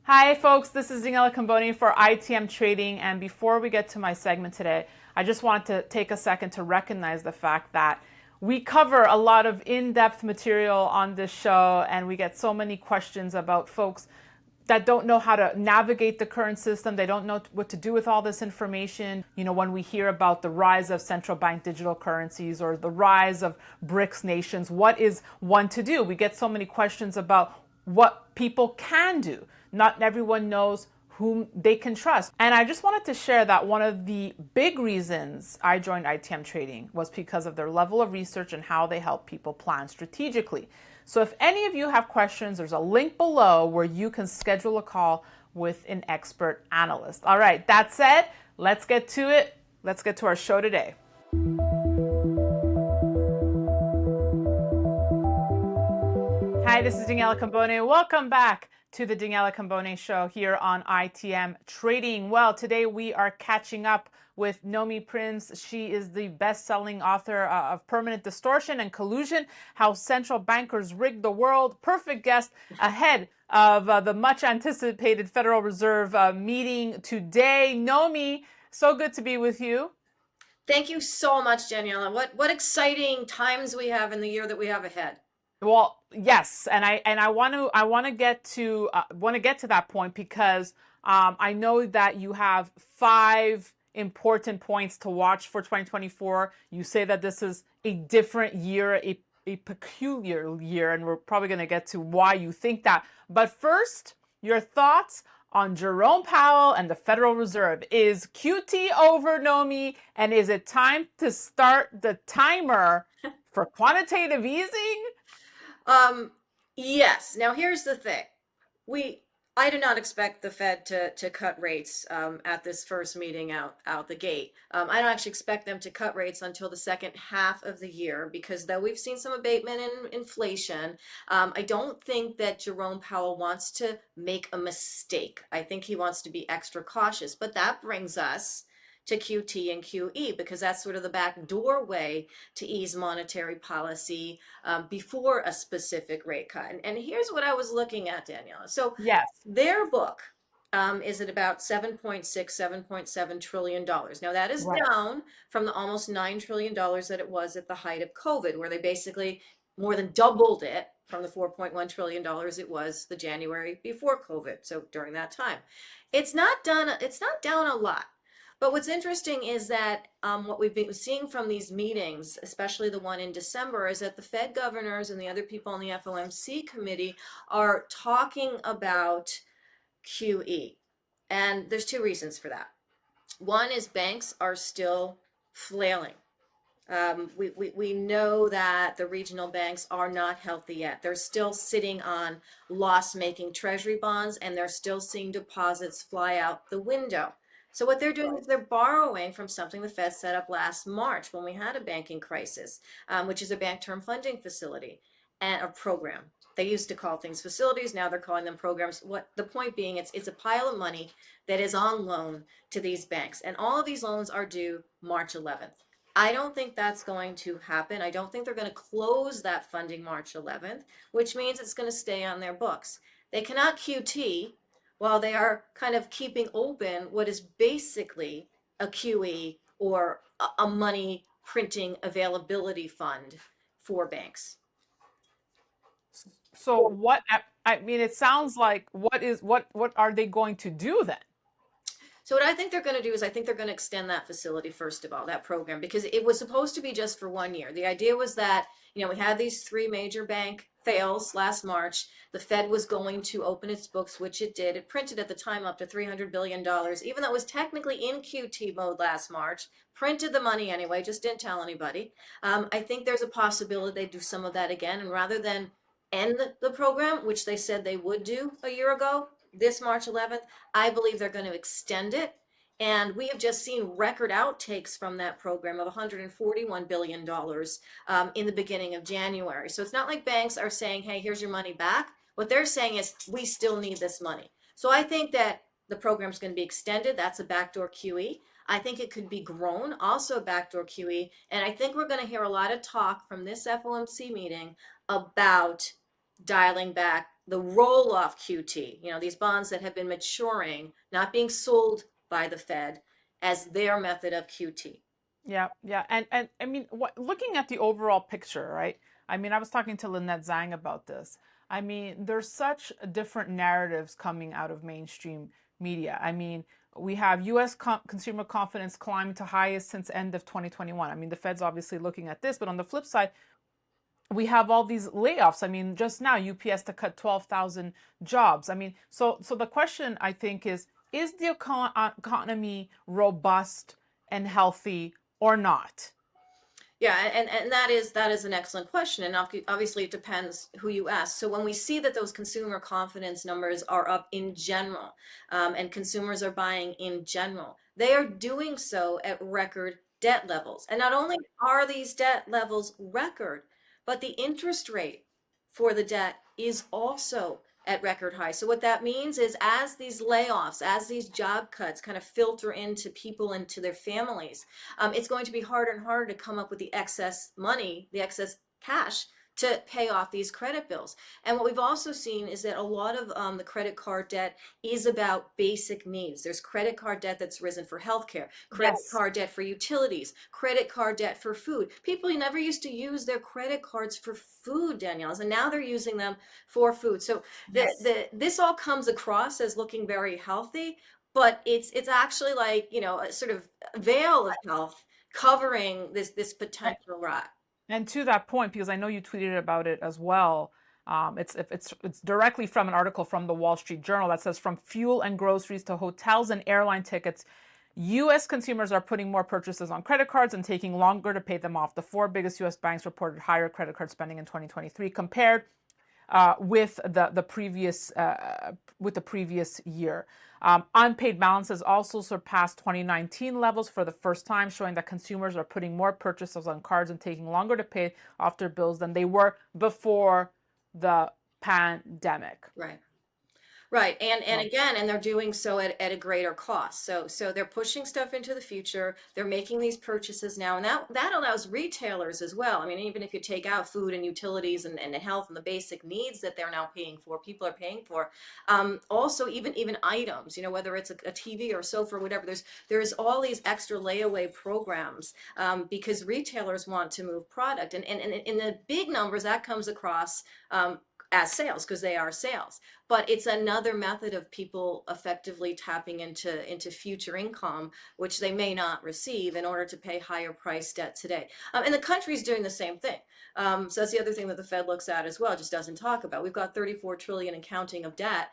Hi, folks. This is Daniela Cambone for ITM Trading. And before we get to my segment today, I just wanted to take a second to recognize the fact that we cover a lot of in-depth material on this show, and we get so many questions about folks that don't know how to navigate the current system. They don't know what to do with all this information. You know, when we hear about the rise of central bank digital currencies or the rise of BRICS nations, what is one to do? We get so many questions about what people can do. Not everyone knows whom they can trust. And I just wanted to share that one of the big reasons I joined ITM Trading was because of their level of research and how they help people plan strategically. So if any of you have questions, there's a link below where you can schedule a call with an expert analyst. All right, that said, let's get to it. Let's get to our show today. Hi, this is Daniela Cambone. Welcome back to the Daniela Cambone Show here on ITM Trading. Well, today we are catching up with Nomi Prins. She is the best-selling author of Permanent Distortion and Collusion, How Central Bankers Rigged the World. Perfect guest ahead of the much-anticipated Federal Reserve meeting today. Nomi, so good to be with you. Thank you so much, Daniela. What exciting times we have in the year that we have ahead. Well, yes, and I want to get to that point because I know that you have five important points to watch for 2024. You say that this is a different year, a peculiar year, and we're probably going to get to why you think that. But first, your thoughts on Jerome Powell and the Federal Reserve. Is QT over, Nomi? And is it time to start the timer for quantitative easing? Yes. Now here's the thing. We I do not expect the Fed to cut rates at this first meeting out the gate. I don't actually expect them to cut rates until the second half of the year because though we've seen some abatement in inflation, I don't think that Jerome Powell wants to make a mistake. I think he wants to be extra cautious. But that brings us to QT and QE because that's sort of the back doorway to ease monetary policy before a specific rate cut. And here's what I was looking at, Daniela. So Yes. their book is at about 7.6, $7.7 trillion. Now that is Right. down from the almost $9 trillion that it was at the height of COVID, where they basically more than doubled it from the $4.1 trillion it was the January before COVID. So during that time, it's not done. It's not down a lot. But what's interesting is that what we've been seeing from these meetings, especially the one in December, is that the Fed governors and the other people on the FOMC committee are talking about QE. And there's two reasons for that. One is banks are still flailing. We know that the regional banks are not healthy yet. They're still sitting on loss-making treasury bonds and they're still seeing deposits fly out the window. So what they're doing is they're borrowing from something the Fed set up last March when we had a banking crisis, which is a bank term funding facility and a program. They used to call things facilities, now they're calling them programs. What the point being, it's a pile of money that is on loan to these banks, and all of these loans are due March 11th. I don't think that's going to happen. I don't think they're going to close that funding March 11th, which means it's going to stay on their books. They cannot QT while they are kind of keeping open what is basically a QE or a money printing availability fund for banks. So I mean, it sounds like what are they going to do then? So what I think they're going to do is I think they're going to extend that facility first of all, that program, because it was supposed to be just for 1 year. The idea was that, we had these three major bank fails last March. The Fed was going to open its books, which it did. It printed at the time up to $300 billion, even though it was technically in QT mode last March, printed the money anyway, just didn't tell anybody. I think there's a possibility they do some of that again. And rather than end the program, which they said they would do a year ago, this March 11th, I believe they're going to extend it. And we have just seen record outtakes from that program of $141 billion in the beginning of January. So it's not like banks are saying, hey, here's your money back. What they're saying is, we still need this money. So I think that the program's going to be extended. That's a backdoor QE. I think it could be grown, also a backdoor QE. And I think we're going to hear a lot of talk from this FOMC meeting about dialing back the roll-off QT, these bonds that have been maturing, not being sold by the Fed, as their method of QT. Yeah, yeah, and I mean, looking at the overall picture, right? I mean, I was talking to Lynette Zhang about this. I mean, there's such different narratives coming out of mainstream media. I mean, we have U.S. consumer confidence climbing to highest since end of 2021. I mean, the Fed's obviously looking at this, but on the flip side, we have all these layoffs. I mean, just now UPS to cut 12,000 jobs. I mean, so the question I think is the economy robust and healthy or not? Yeah, and that is an excellent question, and obviously it depends who you ask. So when we see that those consumer confidence numbers are up in general, and consumers are buying in general, they are doing so at record debt levels. And not only are these debt levels record, but the interest rate for the debt is also at record high. So what that means is as these layoffs, as these job cuts kind of filter into people and to their families, it's going to be harder and harder to come up with the excess money, the excess cash to pay off these credit bills. And what we've also seen is that a lot of the credit card debt is about basic needs. There's credit card debt that's risen for healthcare, credit Yes. card debt for utilities, credit card debt for food. People never used to use their credit cards for food, Danielle, and now they're using them for food. So Yes. this all comes across as looking very healthy, but it's actually like, a sort of veil of health covering this potential rot. And to that point, because I know you tweeted about it as well, it's directly from an article from the Wall Street Journal that says from fuel and groceries to hotels and airline tickets, U.S. consumers are putting more purchases on credit cards and taking longer to pay them off. The four biggest U.S. banks reported higher credit card spending in 2023 compared with the previous year. Unpaid balances also surpassed 2019 levels for the first time, showing that consumers are putting more purchases on cards and taking longer to pay off their bills than they were before the pandemic. Right. Right. And Um, again, and they're doing so at a greater cost. So they're pushing stuff into the future. They're making these purchases now. And that allows retailers as well. I mean, even if you take out food and utilities and health and the basic needs that they're now paying for, people are paying for. Also even items, whether it's a TV or a sofa or whatever, there's all these extra layaway programs, because retailers want to move product. And in the big numbers that comes across, as sales, because they are sales, but it's another method of people effectively tapping into future income, which they may not receive in order to pay higher price debt today. And the country's doing the same thing. So that's the other thing that the Fed looks at as well, just doesn't talk about. We've got 34 trillion and counting of debt.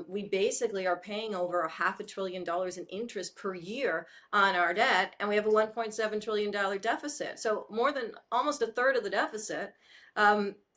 We basically are paying over $500 billion in interest per year on our debt, and we have a $1.7 trillion deficit. So more than almost a third of the deficit,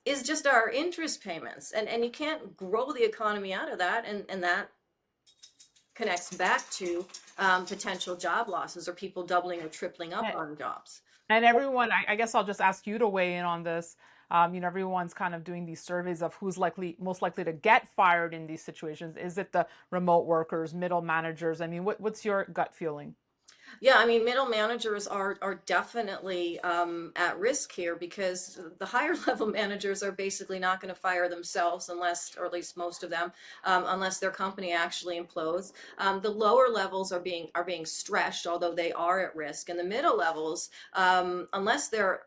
is just our interest payments. And you can't grow the economy out of that. And that connects back to potential job losses or people doubling or tripling up on jobs. And everyone, I guess I'll just ask you to weigh in on this. Everyone's kind of doing these surveys of who's most likely to get fired in these situations. Is it the remote workers, middle managers? I mean, what's your gut feeling? Yeah, I mean, middle managers are definitely at risk here because the higher level managers are basically not going to fire themselves unless, or at least most of them, unless their company actually implodes. The lower levels are being stretched, although they are at risk, and the middle levels, unless they're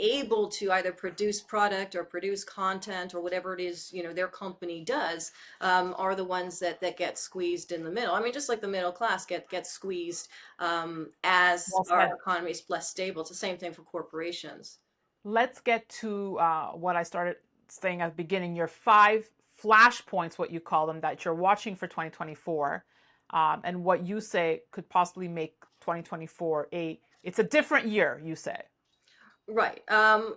able to either produce product or produce content or whatever it is their company does, are the ones that get squeezed in the middle. I mean, just like the middle class gets squeezed, as Well our said. economy is less stable. It's the same thing for corporations. Let's get to what I started saying at the beginning, your five flashpoints, what you call them, that you're watching for 2024, and what you say could possibly make 2024 it's a different year, you say. Right.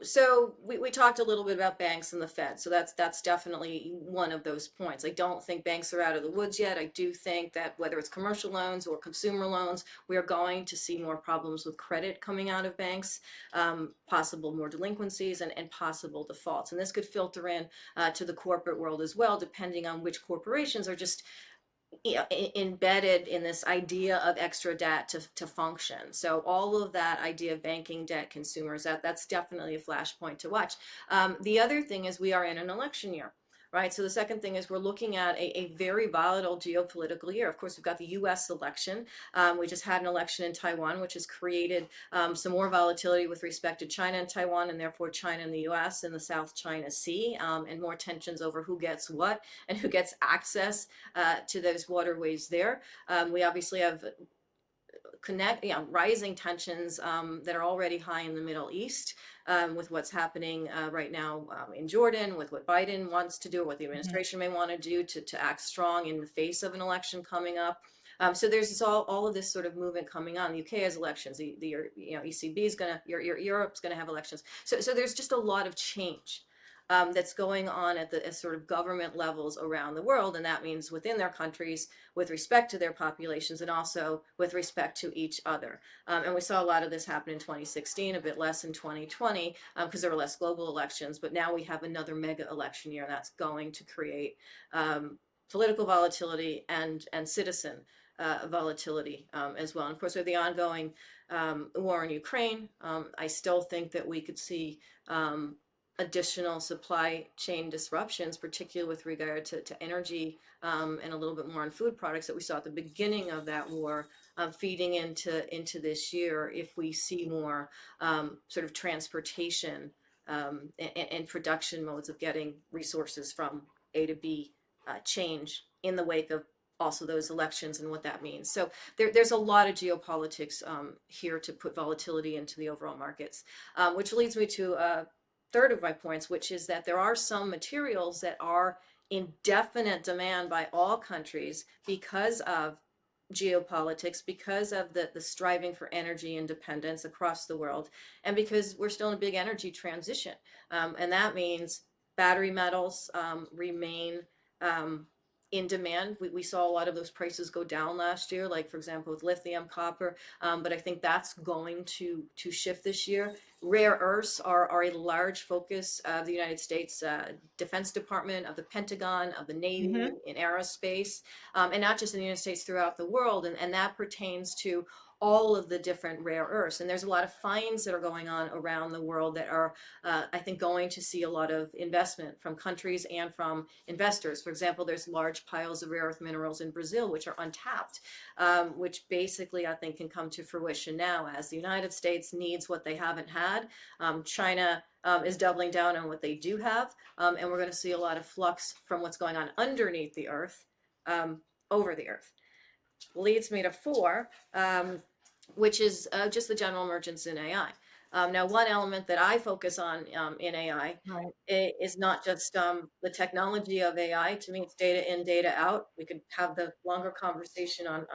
So we talked a little bit about banks and the Fed. So that's definitely one of those points. I don't think banks are out of the woods yet. I do think that whether it's commercial loans or consumer loans, we are going to see more problems with credit coming out of banks, possible more delinquencies and possible defaults. And this could filter in to the corporate world as well, depending on which corporations are just embedded in this idea of extra debt to function. So all of that idea of banking debt, consumers, that's definitely a flashpoint to watch. The other thing is we are in an election year. right? So the second thing is we're looking at a very volatile geopolitical year. Of course, we've got the US election. We just had an election in Taiwan, which has created some more volatility with respect to China and Taiwan, and therefore China and the US in the South China Sea, and more tensions over who gets what and who gets access to those waterways there. We obviously have rising tensions that are already high in the Middle East, with what's happening right now in Jordan, with what Biden wants to do, what the Mhm. administration may want to do to act strong in the face of an election coming up. So there's all of this sort of movement coming on. The UK has elections. ECB is gonna, Europe's gonna have elections. So there's just a lot of change that's going on at the sort of government levels around the world, and that means within their countries, with respect to their populations, and also with respect to each other. And we saw a lot of this happen in 2016, a bit less in 2020, because there were less global elections. But now we have another mega election year, and that's going to create political volatility and citizen volatility as well. And of course, with the ongoing war in Ukraine, I still think that we could see additional supply chain disruptions, particularly with regard to energy, and a little bit more on food products that we saw at the beginning of that war, feeding into this year if we see more sort of transportation and production modes of getting resources from A to B change in the wake of also those elections and what that means. So there's a lot of geopolitics here to put volatility into the overall markets, which leads me to third of my points, which is that there are some materials that are in definite demand by all countries because of geopolitics, because of the striving for energy independence across the world, and because we're still in a big energy transition. And that means battery metals remain in demand. We saw a lot of those prices go down last year, like for example with lithium, copper, but I think that's going to shift this year. Rare earths are a large focus of the United States Defense Department, of the Pentagon, of the Navy, Mhm. in aerospace, and not just in the United States, throughout the world. And that pertains to all of the different rare earths. And there's a lot of finds that are going on around the world that are, I think, going to see a lot of investment from countries and from investors. For example, there's large piles of rare earth minerals in Brazil, which are untapped, which basically I think can come to fruition now as the United States needs what they haven't had. China is doubling down on what they do have, and we're going to see a lot of flux from what's going on underneath the earth over the earth. Leads me to four, which is just the general emergence in AI. Now, one element that I focus on in AI Right. is not just the technology of AI. To me, it's data in, data out. We could have the longer conversation on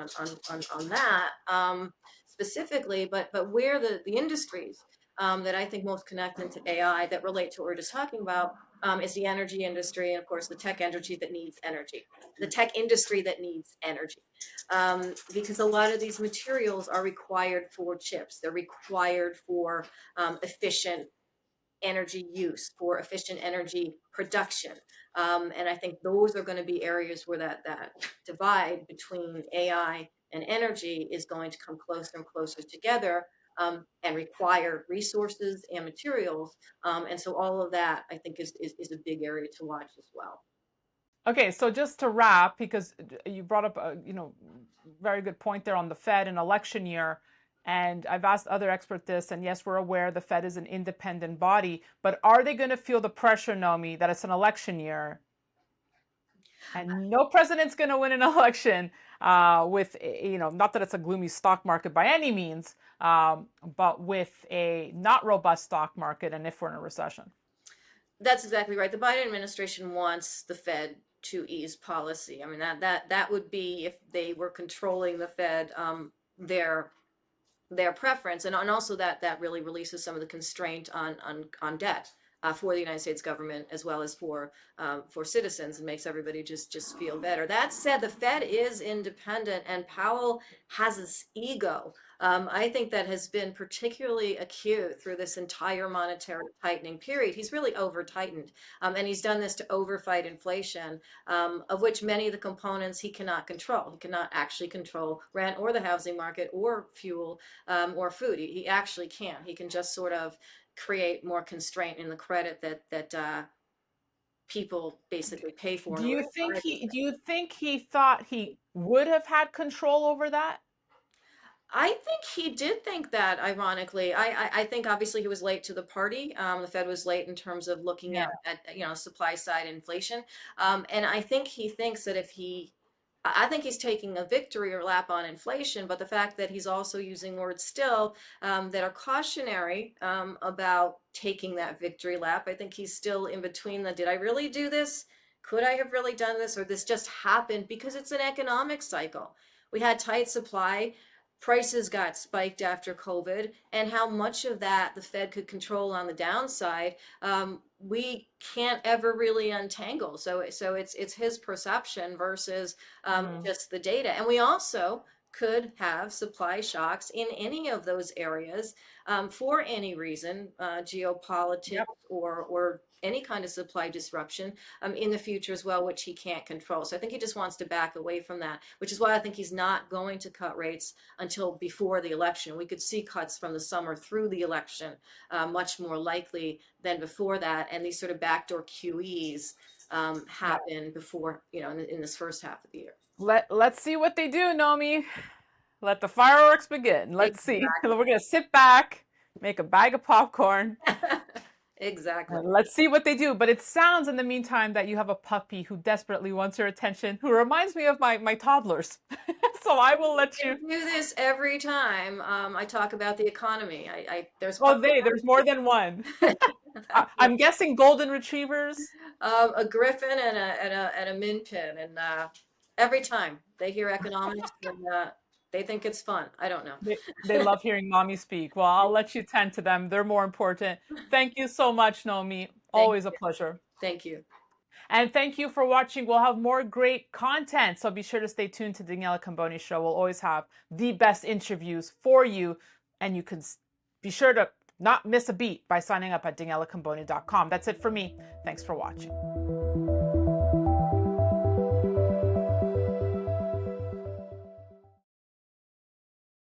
that specifically, but where the industries that I think most connect into AI that relate to what we're just talking about is the energy industry, and of course the tech energy that needs energy, the tech industry that needs energy, because a lot of these materials are required for chips. They're required for efficient energy use, for efficient energy production. And I think those are going to be areas where that divide between AI and energy is going to come closer and closer together, and require resources and materials. And so all of that, I think, is a big area to watch as well. Okay, so just to wrap, because you brought up a very good point there on the Fed and election year, and I've asked other experts this, and yes, we're aware the Fed is an independent body, but are they going to feel the pressure, Nomi, that it's an election year and no president's going to win an election with not that it's a gloomy stock market by any means, but with a not robust stock market, and if we're in a recession? That's exactly right. The Biden administration wants the Fed to ease policy. I mean, that would be, if they were controlling the Fed, their their preference, and also that really releases some of the constraint on debt for the United States government, as well as for citizens, and makes everybody just feel better. That said, the Fed is independent, and Powell has this ego. I think that has been particularly acute through this entire monetary tightening period. He's really over tightened, and he's done this to overfight inflation, of which many of the components he cannot control. He cannot actually control rent or the housing market or fuel, or food. He actually can't. He can just sort of create more constraint in the credit people basically pay for Do in a way you of think hiding. he thought he would have had control over that? I think he did think that, ironically. I think obviously he was late to the party. The Fed was late in terms of looking Yeah. at supply side inflation. And I think he thinks that I think he's taking a victory lap on inflation, but the fact that he's also using words still that are cautionary about taking that victory lap, I think he's still in between the did I really do this? Could I have really done this? Or this just happened because it's an economic cycle. We had tight supply, prices got spiked after COVID, and how much of that the Fed could control on the downside, we can't ever really untangle. So it's his perception versus Mm. just the data. And we also could have supply shocks in any of those areas for any reason, geopolitics Yep. or any kind of supply disruption in the future as well, which he can't control. So I think he just wants to back away from that, which is why I think he's not going to cut rates until before the election. We could see cuts from the summer through the election, much more likely than before that. And these sort of backdoor QEs Yeah. happen before, in this first half of the year. Let's see what they do, Nomi. Let the fireworks begin. Let's see. Exactly. We're gonna sit back, make a bag of popcorn, Exactly. and let's see what they do. But it sounds in the meantime that you have a puppy who desperately wants your attention, who reminds me of my toddlers. So I will let I you. do this every time I talk about the economy. There's Oh, puppy there's more than one. I'm guessing golden retrievers. a griffin and a min pin, and every time they hear economics, and they think it's fun. I don't know. They love hearing mommy speak. Well, I'll let you tend to them. They're more important. Thank you so much, Nomi. Thank Always a you. pleasure. Thank you. And thank you for watching. We'll have more great content. So be sure to stay tuned to Daniela Cambone Show. We'll always have the best interviews for you. And you can be sure to not miss a beat by signing up at danielacambone.com. That's it for me. Thanks for watching.